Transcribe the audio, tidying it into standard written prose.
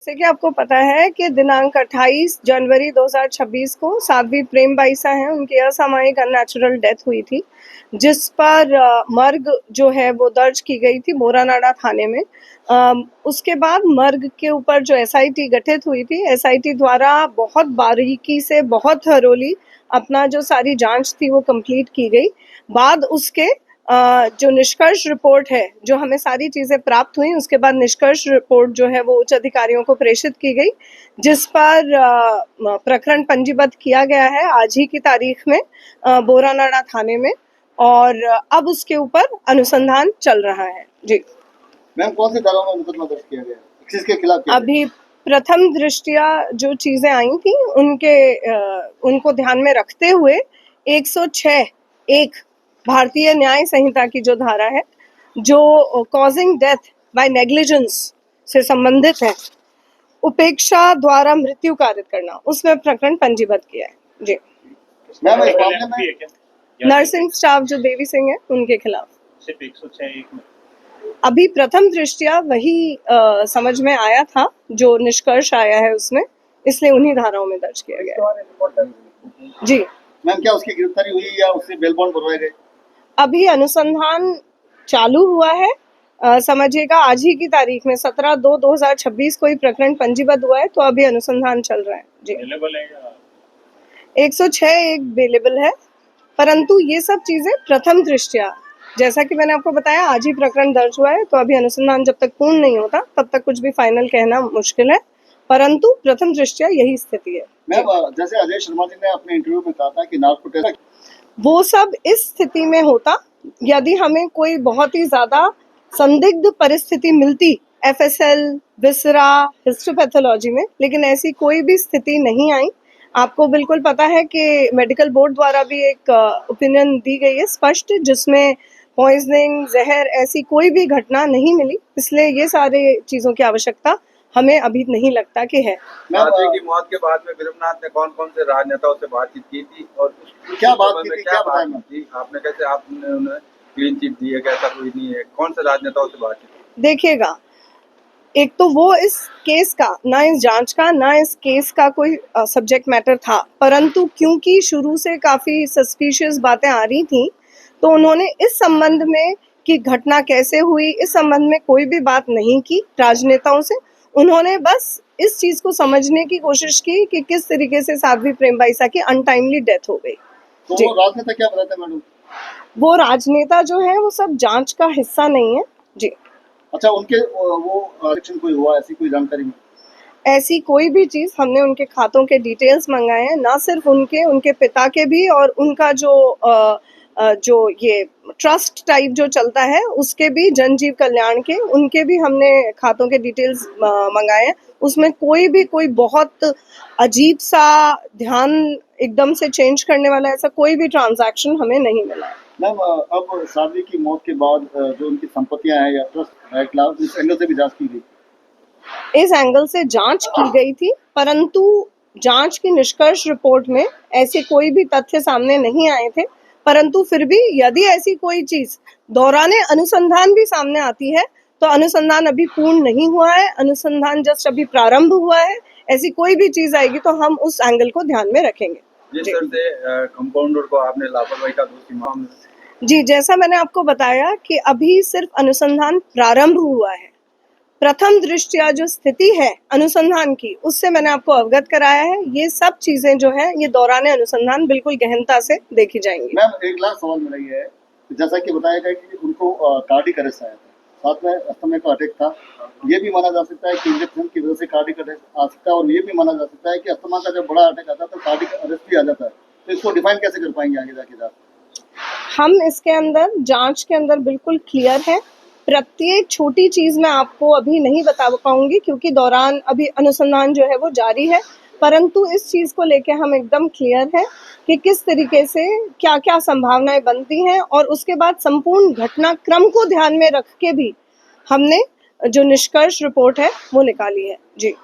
जैसे कि आपको पता है कि दिनांक 28 जनवरी 2026 को साध्वी प्रेमबाईसा हैं, उनकी असामयिक अननेचुरल डेथ हुई थी, जिस पर मर्ग जो है वो दर्ज की गई थी बोरानाडा थाने में। उसके बाद मर्ग के ऊपर जो एसआईटी गठित हुई थी, एसआईटी द्वारा बहुत बारीकी से, बहुत थरोली अपना जो सारी जांच थी वो कंप्लीट की गई। बाद उसके जो निष्कर्ष रिपोर्ट है, जो हमें सारी चीज़ें प्राप्त हुई, उसके बाद निष्कर्ष रिपोर्ट जो है वो उच्च अधिकारियों को प्रेषित की गई, जिस पर प्रकरण पंजीबद्ध किया गया है आज ही की तारीख में बोरानाडा थाने में, और अब उसके ऊपर अनुसंधान चल रहा है। जी मैम, कौन सी धाराओं में मुकदमा दर्ज किया गया, किसके खिलाफ किया अभी प्रथम दृष्टिया जो चीजें आई थी उनको ध्यान में रखते हुए 106(1) भारतीय न्याय संहिता की जो धारा है, जो कॉजिंग डेथ बाय नेग्लिजेंस से संबंधित है, उपेक्षा द्वारा मृत्यु कारित करना, उसमें प्रकरण पंजीबद्ध किया है। जी मैम, इस मामले में नर्सिंग स्टाफ जो देवी सिंह है उनके खिलाफ सिर्फ 106(1) में अभी प्रथम दृष्टिया वही समझ में आया था, जो निष्कर्ष आया है उसमें, इसलिए उन्हीं धाराओं में दर्ज किया गया है। जी मैम, क्या उसकी गिरफ्तारी हुई या उससे बेल बॉन्ड बनवाए गए? अभी अनुसंधान चालू हुआ है। समझिएगा आज ही की तारीख में 17/2/2026 को ही प्रकरण पंजीबद्ध हुआ है, तो अभी अनुसंधान चल रहा है। जी अवेलेबल है या 106(1) बेलेबल है, परंतु ये सब चीजें प्रथम दृष्टिया, जैसा कि मैंने आपको बताया, आज ही प्रकरण दर्ज हुआ है, तो अभी अनुसंधान जब तक पूर्ण नहीं होता तब तक कुछ भी फाइनल कहना मुश्किल है, परंतु प्रथम दृष्टिया यही स्थिति है। मैम, जैसे अजय शर्मा जी ने अपने इंटरव्यू में कहा था कि नार्को टेस्ट, वो सब इस स्थिति में होता यदि हमें कोई बहुत ही ज्यादा संदिग्ध परिस्थिति मिलती एफएसएल, विसरा, हिस्टोपैथोलॉजी में, लेकिन ऐसी कोई भी स्थिति नहीं आई। आपको बिल्कुल पता है कि मेडिकल बोर्ड द्वारा भी एक ओपिनियन दी गई है स्पष्ट, जिसमें पॉइजनिंग, जहर, ऐसी कोई भी घटना नहीं मिली, इसलिए ये सारे चीजों की आवश्यकता हमें अभी नहीं लगता कि है। साध्वी की मौत के बाद में विरमनाथ ने कौन कौन से राजनेताओं से बातचीत की थी और क्या बात की थी, क्या बात बताया? थी? आपने कैसे आपने उन्हें क्लीन चिट दी है, कैसा कोई नहीं है, कौन से राजनेताओं से बातचीत की? देखिएगा, एक तो वो इस केस का, ना इस जांच का, ना इस केस का कोई सब्जेक्ट मैटर था, परंतु क्योंकि शुरू से काफ़ी सस्पिशियस बातें आ रही थी, तो उन्होंने इस संबंध में कि घटना कैसे हुई, इस संबंध में कोई भी बात नहीं की राजनेताओं से। उन्होंने बस इस चीज़ को समझने की कोशिश की कि किस तरीके से साध्वी प्रेमबाईसा की अनटाइमली डेथ हो गई। तो जी। वो राजनेता क्या बताते हैं मैडम? वो राजनेता जो है वो सब जांच का हिस्सा नहीं है। जी अच्छा, उनके वो इलेक्शन कोई हुआ, ऐसी कोई जानकारी में? ऐसी कोई भी चीज़, हमने उनके खातों के डिटेल्स मंगाए हैं, ना सिर्फ उनके पिता के भी, और उनका जो ये ट्रस्ट टाइप जो चलता है उसके भी, जनजीव कल्याण के, उनके भी हमने खातों के डिटेल्स मंगाए हैं। उसमें कोई बहुत अजीब सा ध्यान एकदम से चेंज करने वाला ऐसा कोई भी ट्रांजैक्शन हमें नहीं मिला है। मैम, अब साध्वी की मौत के बाद जो उनकी संपत्तियां हैं या ट्रस्ट है, क्लास, इस एंगल से भी जांच की गई? इस एंगल से जांच की गई थी, परंतु जांच की निष्कर्ष रिपोर्ट में ऐसे कोई भी तथ्य सामने नहीं आए थे, परंतु फिर भी यदि ऐसी कोई चीज दौराने अनुसंधान भी सामने आती है, तो अनुसंधान अभी पूर्ण नहीं हुआ है, अनुसंधान जस्ट अभी प्रारंभ हुआ है, ऐसी कोई भी चीज आएगी तो हम उस एंगल को ध्यान में रखेंगे। जिस तरह से कंपाउंडर को आपने लापरवाही का दोषी माना, जी, जैसा मैंने आपको बताया कि अभी सिर्फ अनुसंधान प्रारंभ हुआ है, प्रथम दृष्टिया जो स्थिति है अनुसंधान की, उससे मैंने आपको अवगत कराया है। ये सब चीजें जो है ये दौरान अनुसंधान बिल्कुल गहनता से देखी जाएंगी। मैम, एक लास्ट सवाल मेरा ये है, जैसा कि बताया गया कि उनको कार्डिक अरेस्ट आया था, साथ में अस्थमा का अटैक था, ये भी माना जा सकता है कि इंजेक्शन की वजह से कार्डिक अरेस्ट आ सकता है, और ये भी माना जा सकता है कि अस्थमा का जब बड़ा अटैक आता है तो कार्डिक अरेस्ट भी आ जाता है, तो इसको डिफाइन कैसे कर पाएंगे आगे जाके? हम इसके अंदर जांच के अंदर बिल्कुल क्लियर है, प्रत्येक छोटी चीज मैं आपको अभी नहीं बता पाऊंगी क्योंकि दौरान अभी अनुसंधान जो है वो जारी है, परंतु इस चीज को लेके हम एकदम क्लियर है कि किस तरीके से क्या क्या संभावनाएं बनती हैं, और उसके बाद संपूर्ण घटनाक्रम को ध्यान में रख के भी हमने जो निष्कर्ष रिपोर्ट है वो निकाली है। जी।